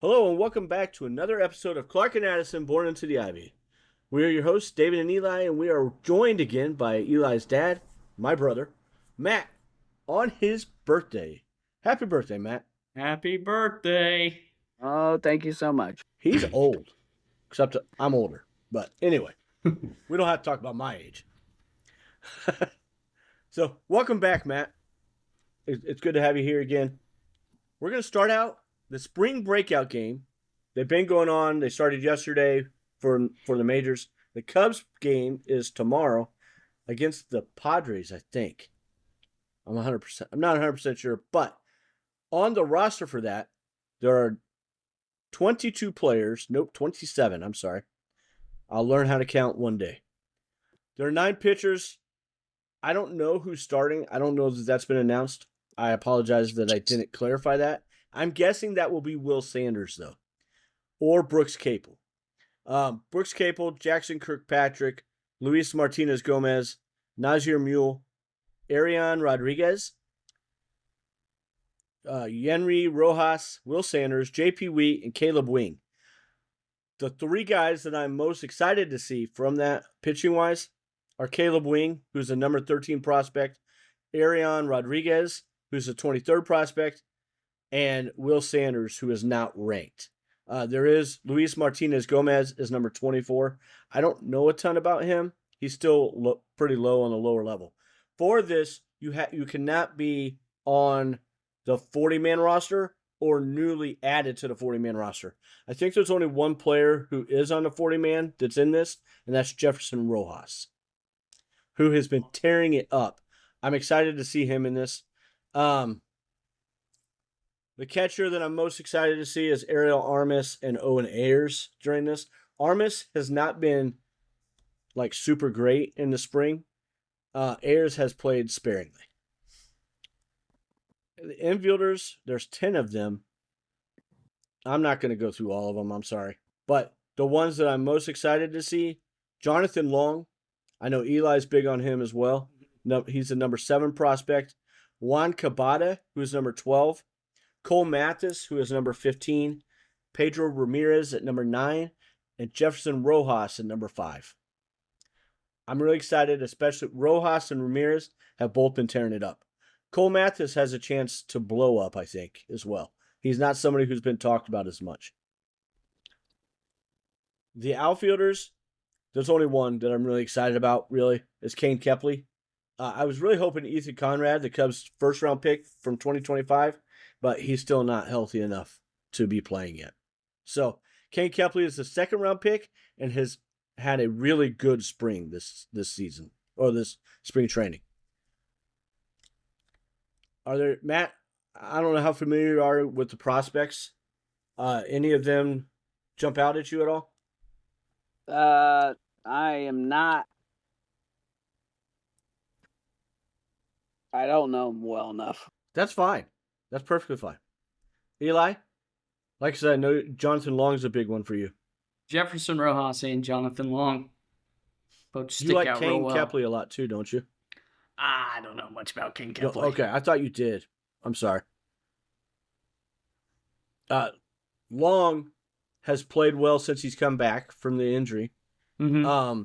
Hello and welcome back to another episode of Clark and Addison Born into the Ivy. We are your hosts, David and Eli, and we are joined again by Eli's dad, my brother, Matt, on his birthday. Happy birthday, Matt. Happy birthday. Oh, thank you so much. He's old, except I'm older. But anyway, we don't have to talk about my age. So, welcome back, Matt. It's good to have you here again. We're going to start out the spring breakout game. They've been going on. They started yesterday for the majors. The Cubs game is tomorrow against the Padres, I think. I'm not 100% sure, but on the roster for that, there are 22 players. Nope, 27. I'm sorry. I'll learn how to count one day. There are 9 pitchers. I don't know who's starting. I don't know that that's been announced. I apologize that I didn't clarify that. I'm guessing that will be Will Sanders, though, or Brooks Capel. Brooks Capel, Jackson Kirkpatrick, Luis Martinez Gomez, Nazir Mule, Arian Rodriguez, Yenry Rojas, Will Sanders, JP Wheat, and Caleb Wing. The 3 guys that I'm most excited to see from that pitching-wise are Caleb Wing, who's a number 13 prospect, Arian Rodriguez, who's a 23rd prospect, and Will Sanders, who is not ranked. There is Luis Martinez Gomez is number 24. I don't know a ton about him. He's still pretty low on the lower level. For this, you cannot be on the 40-man roster or newly added to the 40-man roster. I think there's only one player who is on the 40-man that's in this, and that's Jefferson Rojas, who has been tearing it up. I'm excited to see him in this. The catcher that I'm most excited to see is Ariel Armis and Owen Ayers during this. Armis has not been like super great in the spring. Ayers has played sparingly. The infielders, there's 10 of them. I'm not going to go through all of them, I'm sorry. But the ones that I'm most excited to see, Jonathan Long. I know Eli's big on him as well. No, he's the number 7 prospect. Juan Cabada, who's number 12. Cole Mathis, who is number 15. Pedro Ramirez at number 9. And Jefferson Rojas at number 5. I'm really excited, especially Rojas and Ramirez have both been tearing it up. Cole Mathis has a chance to blow up, I think, as well. He's not somebody who's been talked about as much. The outfielders, there's only one that I'm really excited about, really, is Kane Kepley. I was really hoping Ethan Conrad, the Cubs' first-round pick from 2025, but he's still not healthy enough to be playing yet. So, Kane Kepley is the second-round pick and has had a really good spring this season, or this spring training. Matt, I don't know how familiar you are with the prospects. Any of them jump out at you at all? I am not. I don't know him well enough. That's fine. That's perfectly fine. Eli, like I said, I know Jonathan Long is a big one for you. Jefferson Rojas and Jonathan Long both stick You like out Kane real well. Kepley a lot too, don't you? I don't know much about Kane No, Kepley. okay, I thought you did. I'm sorry. Long has played well since he's come back from the injury. Mm-hmm.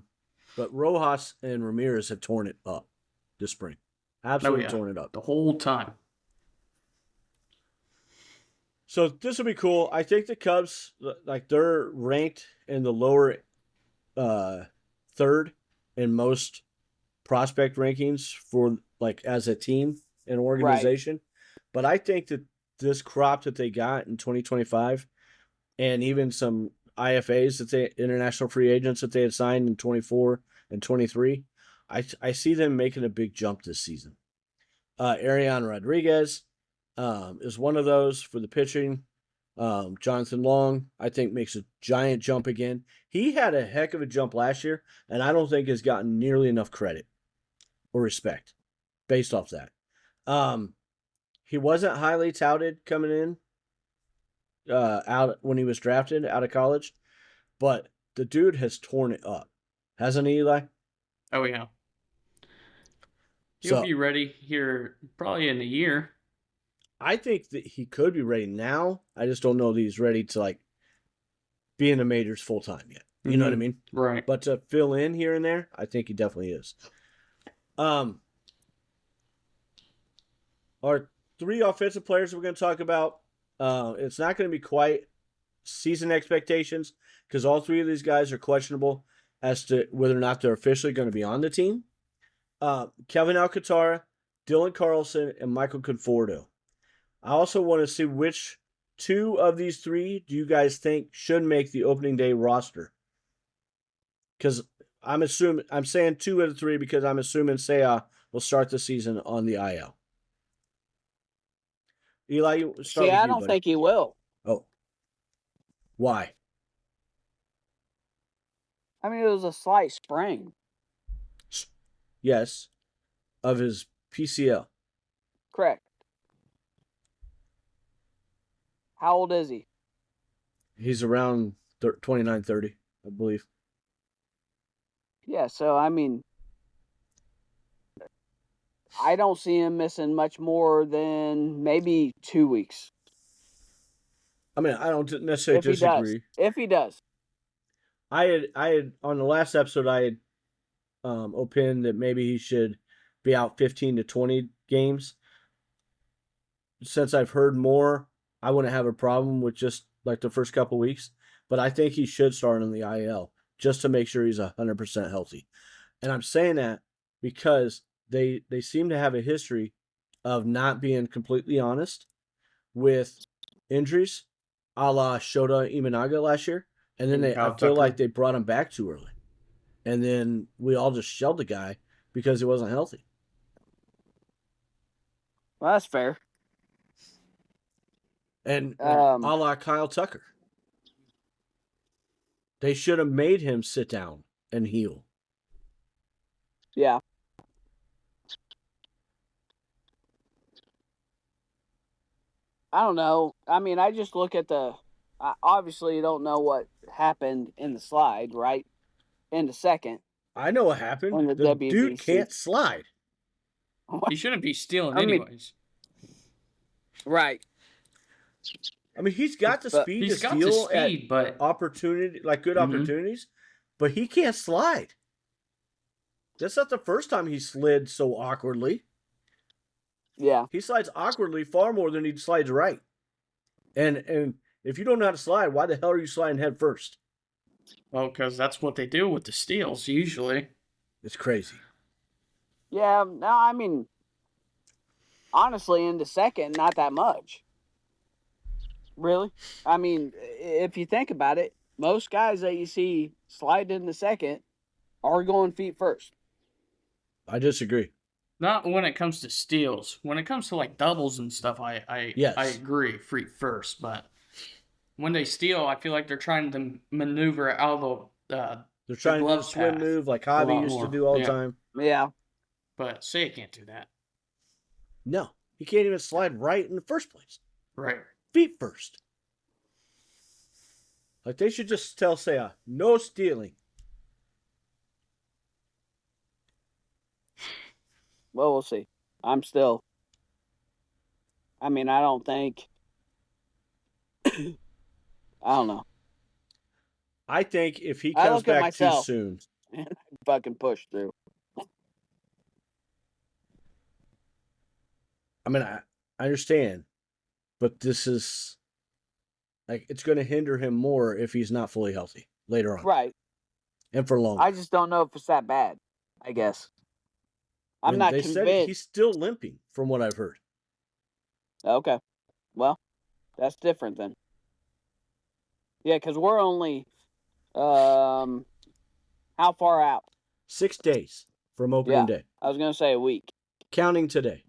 But Rojas and Ramirez have torn it up this spring. Absolutely torn it up. The whole time. So this will be cool. I think the Cubs, like, they're ranked in the lower third in most prospect rankings for, like, as a team and organization. Right. But I think that this crop that they got in 2025 and even some IFAs international free agents that they had signed in 24 and 23, I see them making a big jump this season. Arian Rodriguez is one of those for the pitching. Jonathan Long, I think, makes a giant jump again. He had a heck of a jump last year, and I don't think has gotten nearly enough credit or respect based off that. He wasn't highly touted coming in out when he was drafted out of college, but the dude has torn it up, hasn't he, Eli? Oh yeah. He'll be ready here probably in a year. I think that he could be ready now. I just don't know that he's ready to like be in the majors full time yet. You know what I mean? Right. But to fill in here and there, I think he definitely is. Our 3 offensive players we're going to talk about. It's not going to be quite season expectations because all 3 of these guys are questionable as to whether or not they're officially going to be on the team. Kevin Alcantara, Dylan Carlson, and Michael Conforto. I also want to see which 2 of these 3 do you guys think should make the opening day roster? Because I'm saying 2 of the 3 because I'm assuming Seiya will start the season on the IL. Eli, start with I you, don't buddy. think he will. Oh. Why? I mean, it was a slight sprain. Yes. Of his PCL. Correct. How old is he? He's around 29, 30, I believe. Yeah, so I mean, I don't see him missing much more than maybe 2 weeks. I mean, I don't necessarily disagree. If he does. I had on the last episode, I had opined that maybe he should be out 15 to 20 games. Since I've heard more, I wouldn't have a problem with just like the first couple weeks. But I think he should start on the IL just to make sure he's 100% healthy. And I'm saying that because they seem to have a history of not being completely honest with injuries, a la Shota Imanaga last year. And then I feel like they brought him back too early. And then we all just shelled the guy because he wasn't healthy. Well, that's fair. And a la Kyle Tucker. They should have made him sit down and heal. Yeah. I don't know. I mean, I just look at obviously you don't know what happened in the slide, right? In the second. I know what happened. On the The WBC. dude can't slide. He shouldn't be stealing anyways. Right. I mean, he's got the speed to steal but opportunity, like good opportunities, but he can't slide. That's not the first time he slid so awkwardly. Yeah. He slides awkwardly far more than he slides right. And if you don't know how to slide, why the hell are you sliding head first? Well, because that's what they do with the steals usually. It's crazy. Yeah. No, I mean, honestly, in the second, not that much. Really? I mean, if you think about it, most guys that you see slide in the second are going feet first. I disagree. Not when it comes to steals. When it comes to like doubles and stuff, I agree, feet first. But when they steal, I feel like they're trying to maneuver out of they're trying to do a swim move like Javi used to do all the time. Yeah. But Seiya can't do that. No, he can't even slide right in the first place. Right. Feet first. Like they should just tell Seiya, no stealing. Well, we'll see. I don't think. I don't know. I think if he comes back too soon. And I fucking push through. I mean, I understand. But this is like it's going to hinder him more if he's not fully healthy later on. Right. And for longer. I just don't know if it's that bad, I guess. I'm not convinced. Said he's still limping from what I've heard. Okay. Well, that's different then. Yeah, because we're only how far out? 6 days from opening day. I was going to say a week. Counting today.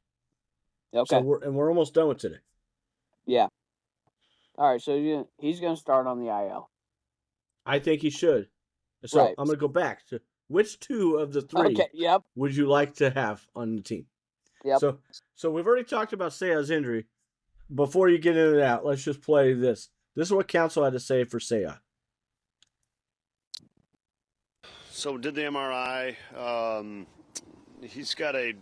Okay. So we're almost done with today. Yeah. All right, so he's going to start on the IL. I think he should. So I'm going to go back to which 2 of the 3 would you like to have on the team? Yep. So we've already talked about Seiya's injury. Before you get into that, let's just play this. This is what Council had to say for Seiya. So did the MRI. He's got a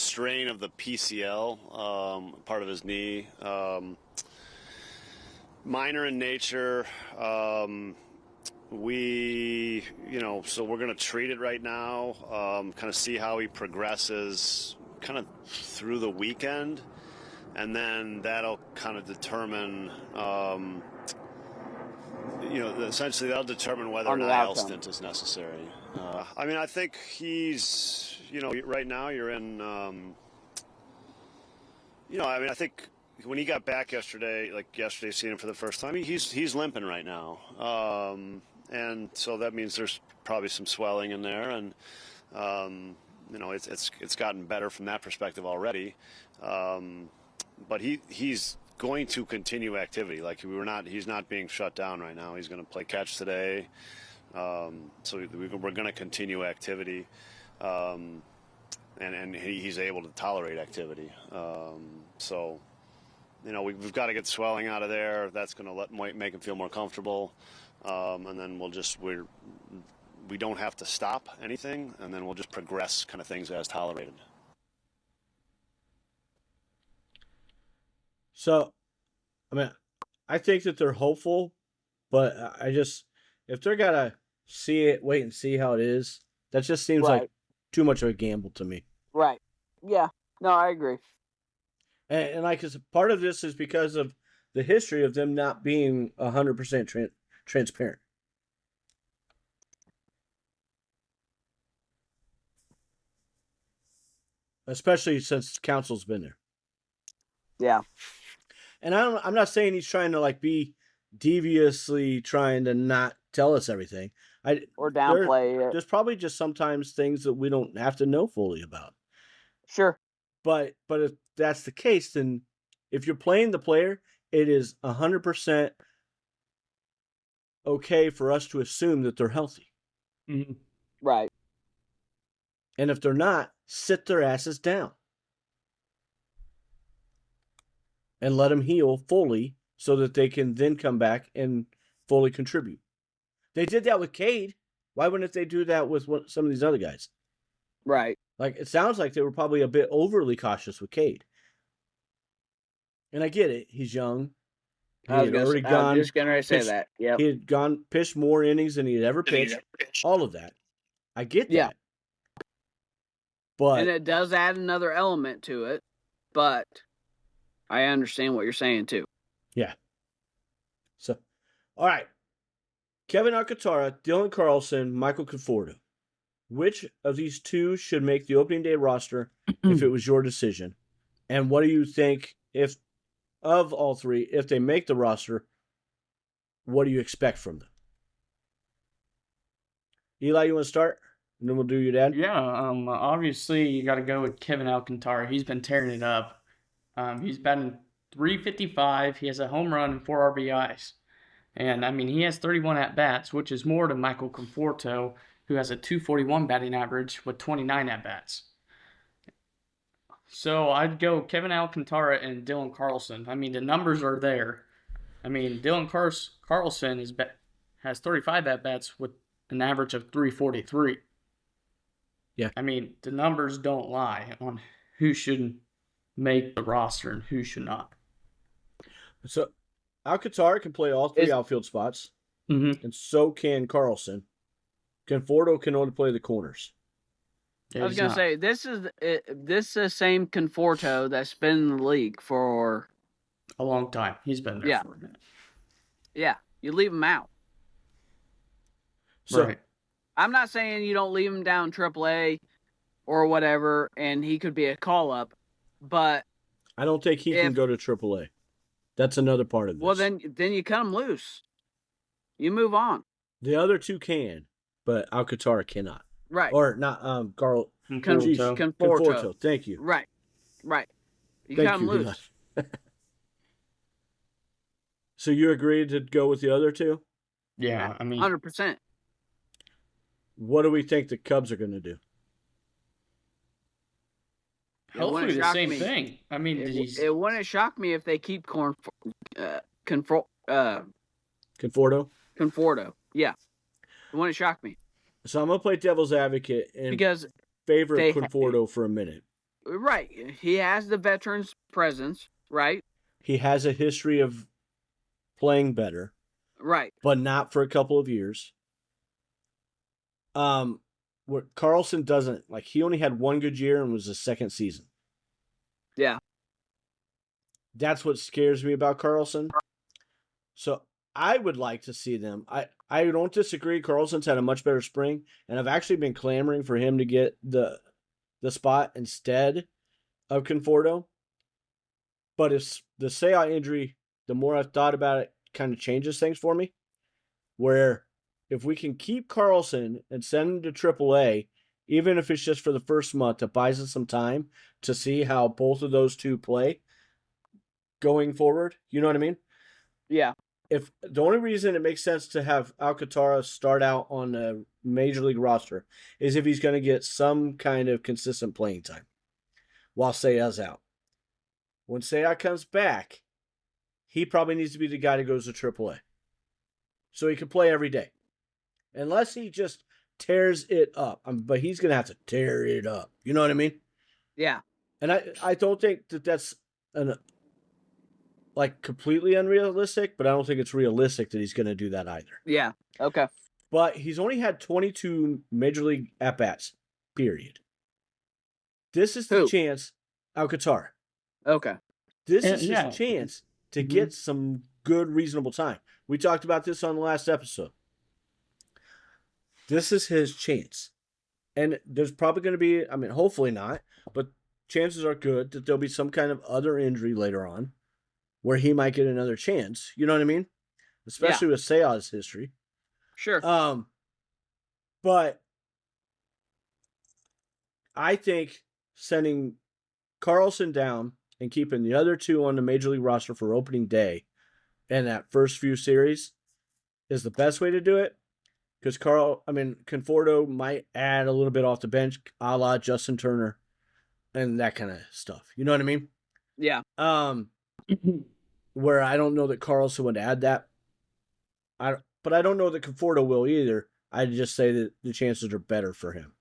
strain of the PCL, part of his knee. Minor in nature. So we're going to treat it right now, kind of see how he progresses kind of through the weekend, and then that'll kind of determine, essentially that'll determine whether or not an IL stint is necessary. I think he's, right now you're in, I think when he got back yesterday, seeing him for the first time, he's limping right now. And so that means there's probably some swelling in there, and it's gotten better from that perspective already. But he's going to continue activity. He's not being shut down right now. He's going to play catch today. So we're going to continue activity, and he's able to tolerate activity. We've got to get swelling out of there. That's going to make him feel more comfortable. And then we don't have to stop anything, and then we'll just progress kind of things as tolerated. So, I think that they're hopeful, but if they're gonna wait and see how it is, that just seems like too much of a gamble to me. Right. Yeah. No, I agree. And part of this is because of the history of them not being 100% transparent. Especially since Council's been there. Yeah. And I'm not saying he's trying to be deviously trying to not tell us everything. Or downplay it. There's probably just sometimes things that we don't have to know fully about. Sure. But if that's the case, then if you're playing the player, it is 100% okay for us to assume that they're healthy. Mm-hmm. Right. And if they're not, sit their asses down. And let them heal fully so that they can then come back and fully contribute. They did that with Cade. Why wouldn't they do that with some of these other guys? Right. It sounds like they were probably a bit overly cautious with Cade. And I get it. He's young. I was just going to say that. Yep. He had pitched more innings than he had ever pitched. All of that. I get that. Yeah. But, and it does add another element to it. But I understand what you're saying, too. Yeah. So, all right. Kevin Alcantara, Dylan Carlson, Michael Conforto. Which of these two should make the opening day roster if it was your decision? And what do you think of all three, if they make the roster, what do you expect from them? Eli, you want to start? And then we'll do your dad? Yeah, obviously you got to go with Kevin Alcantara. He's been tearing it up. He's batting .355. He has a home run and 4 RBIs. And, he has 31 at-bats, which is more than Michael Conforto, who has a .241 batting average with 29 at-bats. So I'd go Kevin Alcantara and Dylan Carlson. The numbers are there. Dylan Carlson has 35 at-bats with an average of .343. Yeah. The numbers don't lie on who should make the roster and who should not. So Alcantara can play all three outfield spots, and so can Carlson. Conforto can only play the corners. I was going to say, this is the same Conforto that's been in the league for a long time. He's been there for a minute. Yeah, you leave him out. So, right. I'm not saying you don't leave him down AAA or whatever, and he could be a call-up, but I don't think he can go to AAA. That's another part of this. Well, then you cut him loose. You move on. The other two can, but Alcantara cannot. Right. Or not, Conforto. Thank you. Right. You cut him loose. So you agreed to go with the other two? Yeah, 100%. What do we think the Cubs are going to do? Hopefully the same thing. It wouldn't shock me if they keep Conforto. Conforto. Yeah. It wouldn't shock me. So I'm going to play devil's advocate and because favor Conforto for a minute. Right. He has the veterans presence, right? He has a history of playing better, Right. but not for a couple of years. Where Carlson doesn't, like, he only had one good year and was his second season. Yeah. That's what scares me about Carlson. So I would like to see them. I don't disagree. Carlson's had a much better spring, and I've actually been clamoring for him to get the spot instead of Conforto. But if the Seiya injury, the more I've thought about it, kind of changes things for me. Where if we can keep Carlson and send him to AAA, even if it's just for the first month, it buys us some time to see how both of those two play going forward. You know what I mean? Yeah. If the only reason it makes sense to have Alcantara start out on a major league roster is if he's going to get some kind of consistent playing time while Seiya's out. When Seiya comes back, he probably needs to be the guy that goes to AAA. So he can play every day. Unless he just tears it up. But he's going to have to tear it up. You know what I mean? Yeah. And I don't think that that's completely unrealistic, but I don't think it's realistic that he's going to do that either. Yeah. Okay. But he's only had 22 major league at-bats, period. This is the chance, Alcantara. Okay. This is his chance to get some good, reasonable time. We talked about this on the last episode. This is his chance. And there's probably going to be, hopefully not, but chances are good that there'll be some kind of other injury later on where he might get another chance. You know what I mean? Especially with Seiya's history. Sure. But I think sending Carlson down and keeping the other two on the major league roster for opening day and that first few series is the best way to do it. Because Conforto might add a little bit off the bench, a la Justin Turner, and that kind of stuff. You know what I mean? Yeah. Where I don't know that Carlson would add that. But I don't know that Conforto will either. I'd just say that the chances are better for him.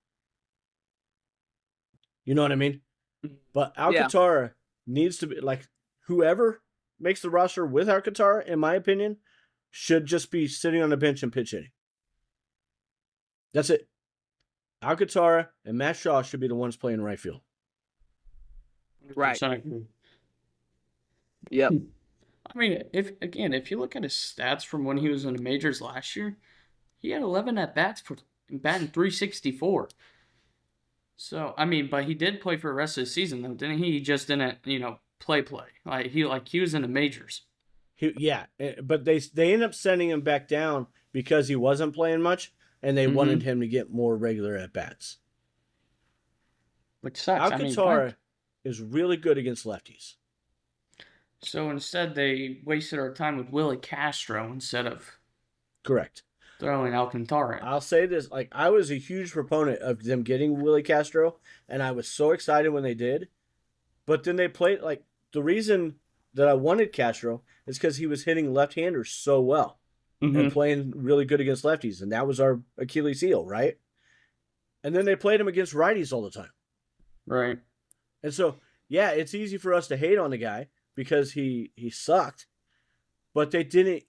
You know what I mean? But Alcantara needs to be, whoever makes the roster with Alcantara, in my opinion, should just be sitting on the bench and pitch hitting. That's it. Alcantara and Matt Shaw should be the ones playing right field. Right. Yep. If you look at his stats from when he was in the majors last year, he had 11 at-bats for batting .364. So, but he did play for the rest of the season, though, didn't he? He just didn't, play. He was in the majors. But they ended up sending him back down because he wasn't playing much, and they wanted him to get more regular at-bats. Which sucks. Alcantara is really good against lefties. So instead, they wasted our time with Willie Castro instead of correct throwing Alcantara in. I'll say this, I was a huge proponent of them getting Willie Castro, and I was so excited when they did. But then they played, the reason that I wanted Castro is because he was hitting left-handers so well and playing really good against lefties, and that was our Achilles heel, right? And then they played him against righties all the time. Right. And so, it's easy for us to hate on the guy because he sucked, but they didn't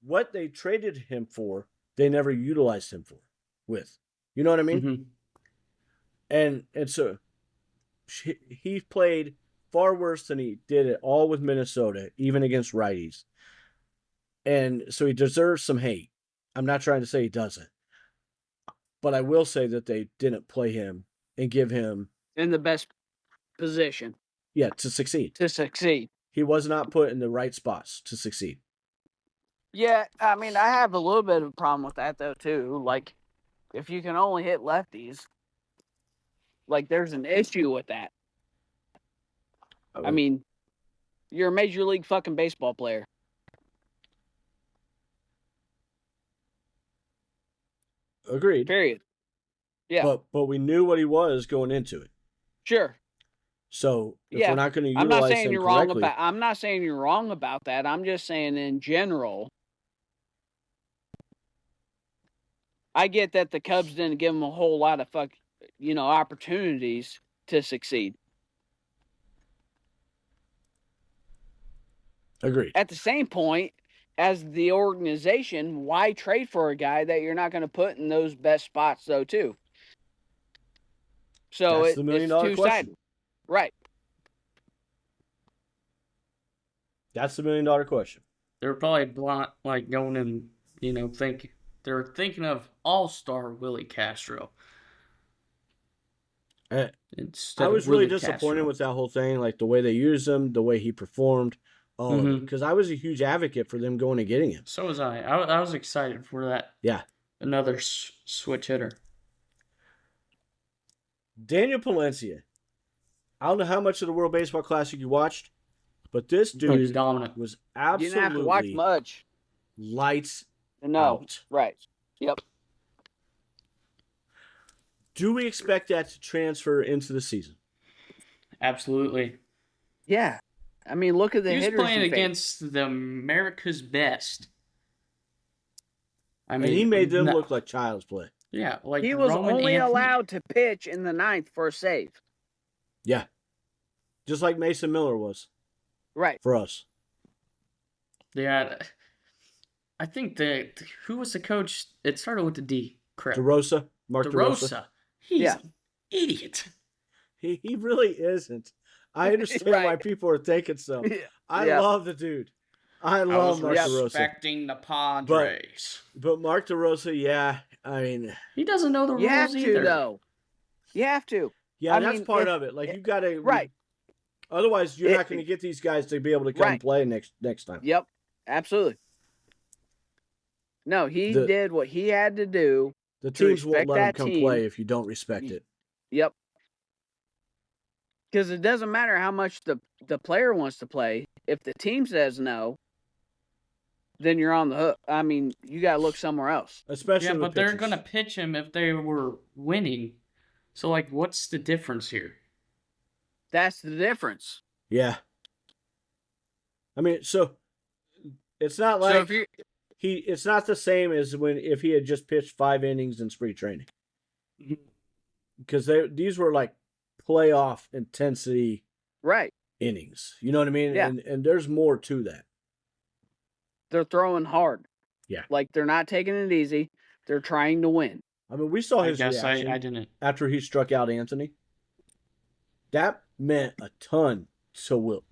what they traded him for, they never utilized him with. You know what I mean? And so he played far worse than he did it all with Minnesota, even against righties. And so he deserves some hate. I'm not trying to say he doesn't. But I will say that they didn't play him and give him in the best position. Yeah, to succeed. He was not put in the right spots to succeed. Yeah, I have a little bit of a problem with that, though, too. If you can only hit lefties, there's an issue with that. You're a major league fucking baseball player. Agreed. Period. Yeah. But we knew what he was going into it. Sure. So if we're not going to utilize him correctly, I'm not saying you're wrong about that. I'm just saying in general, I get that the Cubs didn't give him a whole lot of opportunities to succeed. Agreed. At the same point, as the organization, why trade for a guy that you're not going to put in those best spots, though, too? So That's the $1 it's million two-sided. question. Right. That's the $1 million question. They're probably going and, they're thinking of all-star Willie Castro. I was really disappointed with that whole thing, like the way they used him, the way he performed, all of it. Because I was a huge advocate for them going and getting him. So was I. I was excited for that. Yeah. Another switch hitter. Daniel Palencia. I don't know how much of the World Baseball Classic you watched, but this dude He's dominant. was You didn't have to watch absolutely much. lights No. out. Right. Yep. Do we expect that to transfer into the season? Absolutely. Yeah. I mean, look at the hitters. He was playing against the America's best. I mean, And he made them look like child's play. Yeah, like he was Roman only Anthony. allowed to pitch in the ninth for a save. Yeah. Just like Mason Miller was. Right. For us. Yeah. I think who was the coach? It started with the D. Crap. DeRosa. Mark DeRosa. He's an idiot. He really isn't. I understand why people are thinking so. I love the dude. I love Mark DeRosa. Respecting the Padres. But Mark DeRosa, yeah, I mean, he doesn't know the rules either. You have to, though. You have to. Yeah, that's part of it. Like, you got to. Right. Otherwise, you're not going to get these guys to be able to come and play next time. Yep. Absolutely. No, he did what he had to do. The teams won't let him come play if you don't respect it. Yep. Because it doesn't matter how much the player wants to play. If the team says no, then you're on the hook. I mean, you got to look somewhere else. Especially but they're going to pitch him if they were winning. So, like, what's the difference here? That's the difference. Yeah. I mean, so it's not like it's not the same as if he had just pitched 5 innings in spring training. Because these were like playoff intensity innings. You know what I mean? Yeah. And there's more to that. They're throwing hard. Yeah. Like, they're not taking it easy. They're trying to win. I mean, we saw his reaction I didn't. after he struck out Anthony. That meant a ton to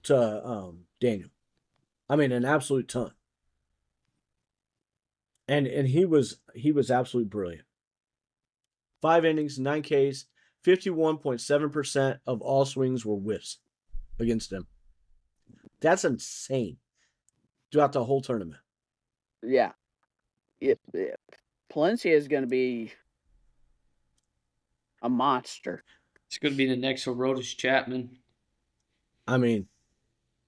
Daniel. I mean, an absolute ton. And he was absolutely brilliant. 5 innings, 9 Ks, 51.7% of all swings were whiffs against him. That's insane. Throughout the whole tournament. Yeah. Palencia is going to be a monster. It's going to be the next Aroldis Chapman. I mean,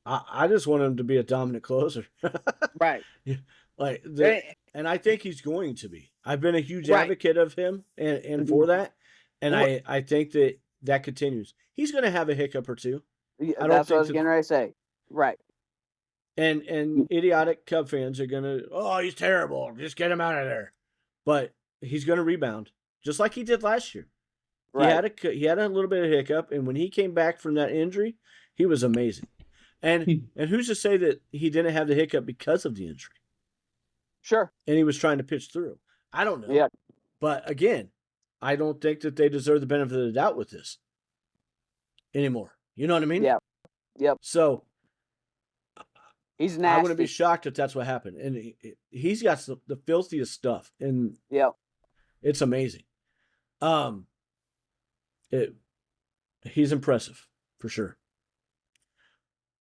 I just want him to be a dominant closer. Right. And I think he's going to be. I've been a huge advocate of him and for that. And I think that continues. He's going to have a hiccup or two. That's what I was getting ready to say. Right. And idiotic Cub fans are going to, he's terrible. Just get him out of there. But he's going to rebound, just like he did last year. Right. He had a little bit of hiccup, and when he came back from that injury, he was amazing. And who's to say that he didn't have the hiccup because of the injury? Sure. And he was trying to pitch through. I don't know. Yeah. But again, I don't think that they deserve the benefit of the doubt with this anymore. You know what I mean? Yeah. Yep. So he's nasty. I wouldn't be shocked if that's what happened. And he's got the filthiest stuff, and it's amazing. He's impressive for sure.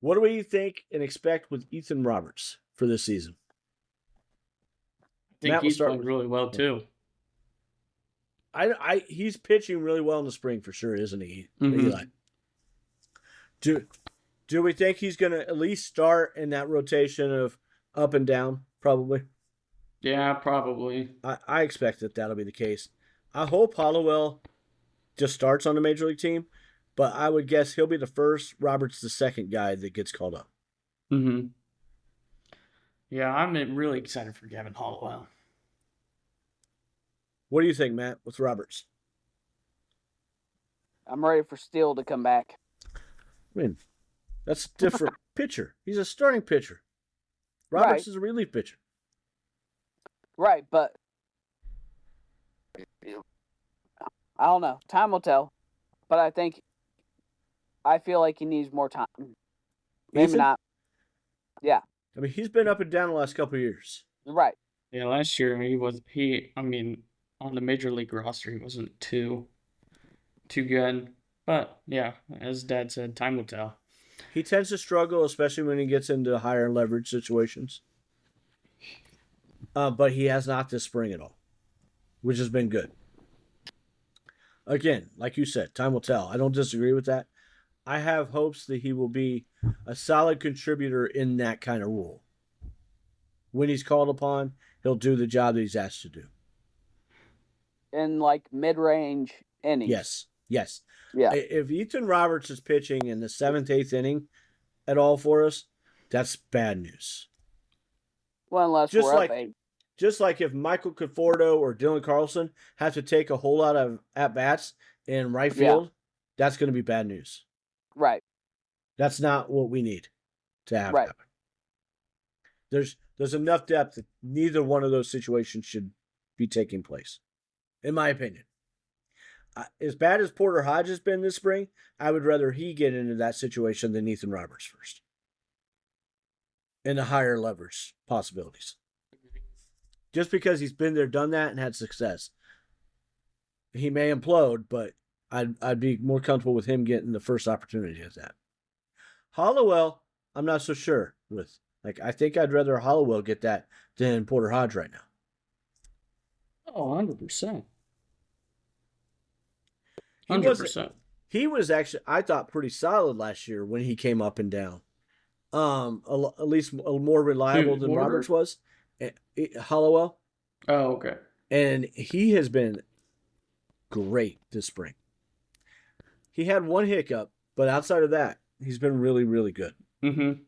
What do we think and expect with Ethan Roberts for this season? I think he's playing really well too. He's pitching really well in the spring for sure, isn't he, Mm-hmm. Eli? Do we think he's going to at least start in that rotation of up and down? Probably. Yeah, probably. I expect that'll be the case. I hope Hollowell just starts on the major league team, but I would guess he'll be the first. Roberts the second guy that gets called up. Mm-hmm. Yeah, I'm really excited for Gavin Hollowell. What do you think, Matt, with Roberts? I'm ready for Steele to come back. I mean, that's a different pitcher. He's a starting pitcher. Roberts is a relief pitcher. Right, but I don't know. Time will tell. But I feel like he needs more time. Maybe Ethan? not. Yeah, I mean, he's been up and down the last couple of years. right. Yeah, last year on the major league roster, he wasn't too good. But yeah, as Dad said, time will tell. He tends to struggle, especially when he gets into higher leverage situations. But he has not this spring at all, which has been good. Again, like you said, time will tell. I don't disagree with that. I have hopes that he will be a solid contributor in that kind of role. When he's called upon, he'll do the job that he's asked to do. In like mid-range innings. Yes. Yeah. If Ethan Roberts is pitching in the 7th, 8th inning at all for us, that's bad news. Well, unless Just we're like- up 8. Just like if Michael Conforto or Dylan Carlson have to take a whole lot of at-bats in right field, that's going to be bad news. Right. That's not what we need to have Right. happen. There's enough depth that neither one of those situations should be taking place, in my opinion. As bad as Porter Hodge has been this spring, I would rather he get into that situation than Ethan Roberts first. In the higher leverage possibilities. Just because he's been there, done that, and had success. He may implode, but I'd be more comfortable with him getting the first opportunity at that. Hollowell, I'm not so sure with. I think I'd rather Hollowell get that than Porter Hodge right now. Oh, 100%. He 100%. He was actually, I thought, pretty solid last year when he came up and down. At least more reliable than Porter? Roberts was. Hollowell. Oh, okay. And he has been great this spring. He had one hiccup, but outside of that, he's been really, really good. Mm-hmm.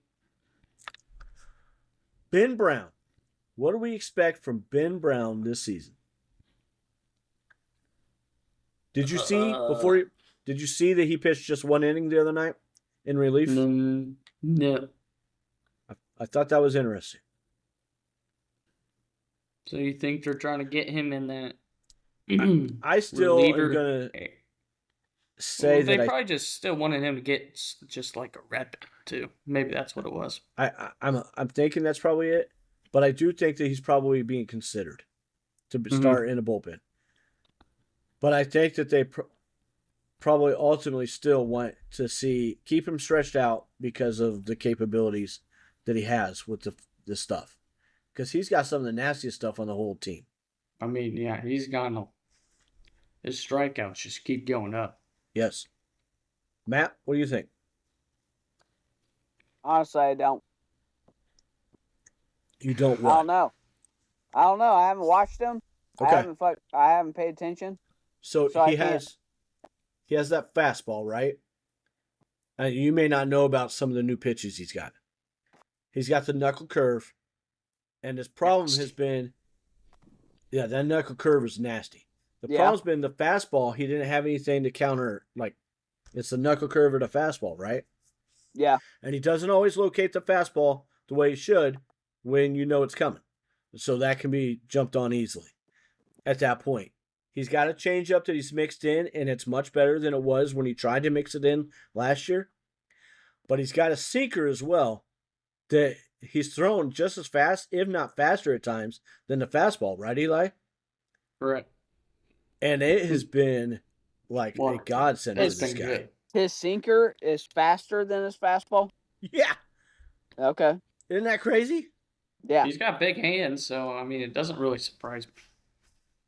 Ben Brown. What do we expect from Ben Brown this season? Did you see Did you see that he pitched just one inning the other night in relief? No. I thought that was interesting. So you think they're trying to get him in that I still reliever? am gonna say They that probably just still wanted him to get just like a rep too. Maybe that's what it was. I'm thinking that's probably it, but I do think that he's probably being considered to start in a bullpen. But I think that they probably ultimately still want to keep him stretched out because of the capabilities that he has with the stuff. Because he's got some of the nastiest stuff on the whole team. I mean, yeah, he's gone. His strikeouts just keep going up. Yes. Matt, what do you think? Honestly, I don't. You don't I what? don't know. I haven't watched him. Okay. I haven't paid attention. So I he can't- has that fastball, right? You may not know about some of the new pitches he's got. He's got the knuckle curve, and his problem has been, that knuckle curve is nasty. The problem's been the fastball. He didn't have anything to counter. It's the knuckle curve or the fastball, right? Yeah. And he doesn't always locate the fastball the way he should when you know it's coming. So that can be jumped on easily at that point. He's got a changeup that he's mixed in, and it's much better than it was when he tried to mix it in last year. But he's got a sinker as well that he's thrown just as fast, if not faster at times, than the fastball, right, Eli? Correct. And it has been like a godsend for It's this been guy. good. His sinker is faster than his fastball. Yeah. Okay. Isn't that crazy? Yeah. He's got big hands, so I mean, it doesn't really surprise me.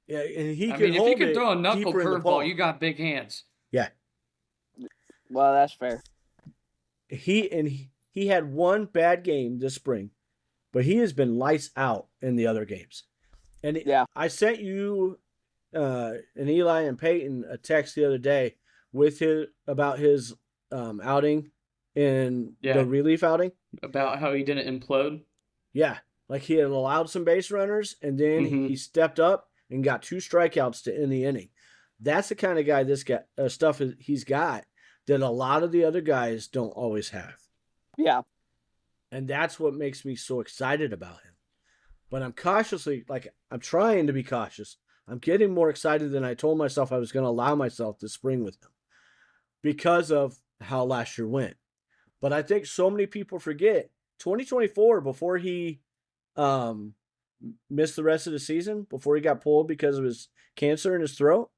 Yeah, and he I can mean, if hold you can it throw a knuckle deeper in the curveball, palm. you got big hands. Yeah. Well, that's fair. He had one bad game this spring, but he has been lights out in the other games. And I sent you and Eli and Peyton a text the other day about his outing in the relief outing. About how he didn't implode. Yeah, like he had allowed some base runners, and then he stepped up and got 2 strikeouts to end the inning. That's the kind of guy this guy stuff he's got that a lot of the other guys don't always have. Yeah. And that's what makes me so excited about him. But I'm cautiously, like, I'm trying to be cautious. I'm getting more excited than I told myself I was going to allow myself this spring with him because of how last year went. But I think so many people forget 2024, before he missed the rest of the season, before he got pulled because of his cancer in his throat,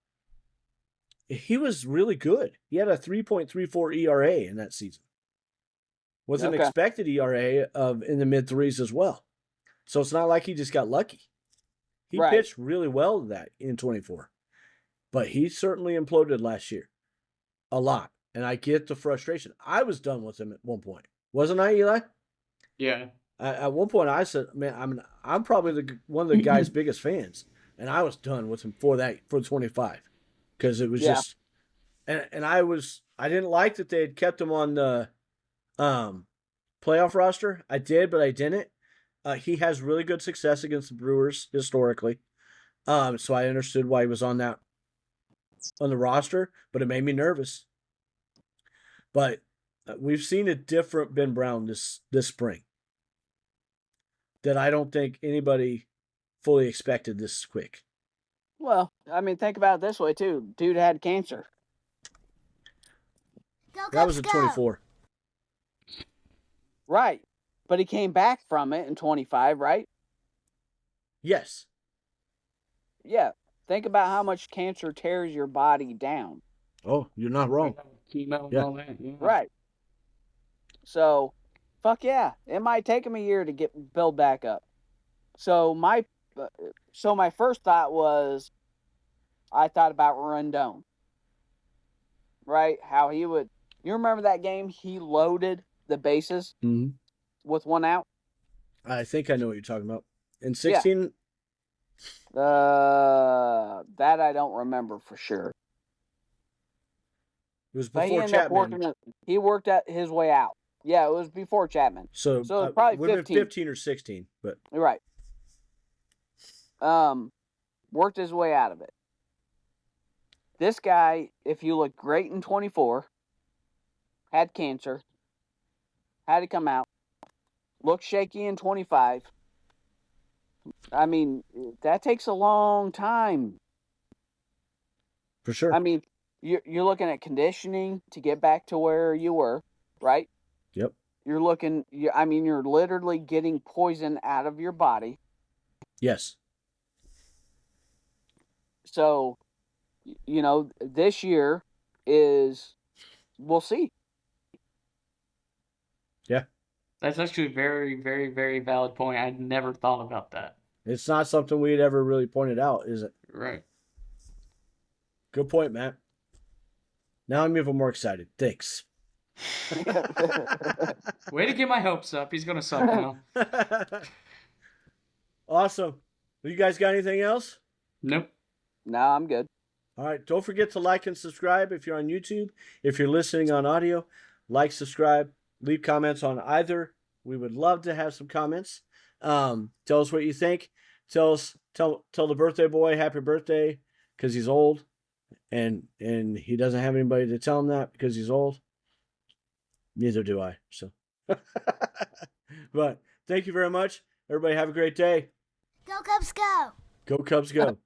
he was really good. He had a 3.34 ERA in that season. Was an expected ERA of in the mid threes as well. So it's not like he just got lucky. He pitched really well that in 24. But he certainly imploded last year. A lot. And I get the frustration. I was done with him at one point. Wasn't I, Eli? Yeah. At one point I said, man, I'm probably one of the guy's biggest fans. And I was done with him for 25. Because it was just and I didn't like that they had kept him on the playoff roster. I did, but I didn't. He has really good success against the Brewers historically. So I understood why he was on the roster, but it made me nervous. But we've seen a different Ben Brown this spring that I don't think anybody fully expected this quick. Well, I mean, think about it this way too. Dude had cancer. That was at 24. Right. But he came back from it in 25, right? Yes. Yeah. Think about how much cancer tears your body down. Oh, you're not wrong. Chemo and Yeah. all that. Yeah. Right. So, fuck yeah. It might take him a year to build back up. So my first thought was, I thought about Rendon. Right? How he would. You remember that game? He loaded the bases with one out. I think I know what you're talking about. In 16, that I don't remember for sure. it was But he before ended up Chapman. he worked his way out. Yeah, it was before Chapman. So it was probably would have 15. been 15 or 16, but You're right. Worked his way out of it. This guy, if you look great in 24, had cancer, had to come out, looked shaky in 25. I mean, that takes a long time. for sure. I mean, you're looking at conditioning to get back to where you were, right? Yep. You're literally getting poison out of your body. Yes. So, this year we'll see. Yeah. That's actually a very, very, very valid point. I'd never thought about that. It's not something we'd ever really pointed out, is it? Right. Good point, Matt. Now I'm even more excited. Thanks. Way to get my hopes up. He's gonna suck now. Awesome. Well, you guys got anything else? Nope. No, I'm good. All right. Don't forget to like and subscribe if you're on YouTube. If you're listening on audio, like, subscribe, leave comments on either. We would love to have some comments. Tell us what you think. Tell the birthday boy happy birthday because he's old, and he doesn't have anybody to tell him that because he's old. Neither do I. So, but thank you very much. Everybody have a great day. Go Cubs go! Go Cubs go.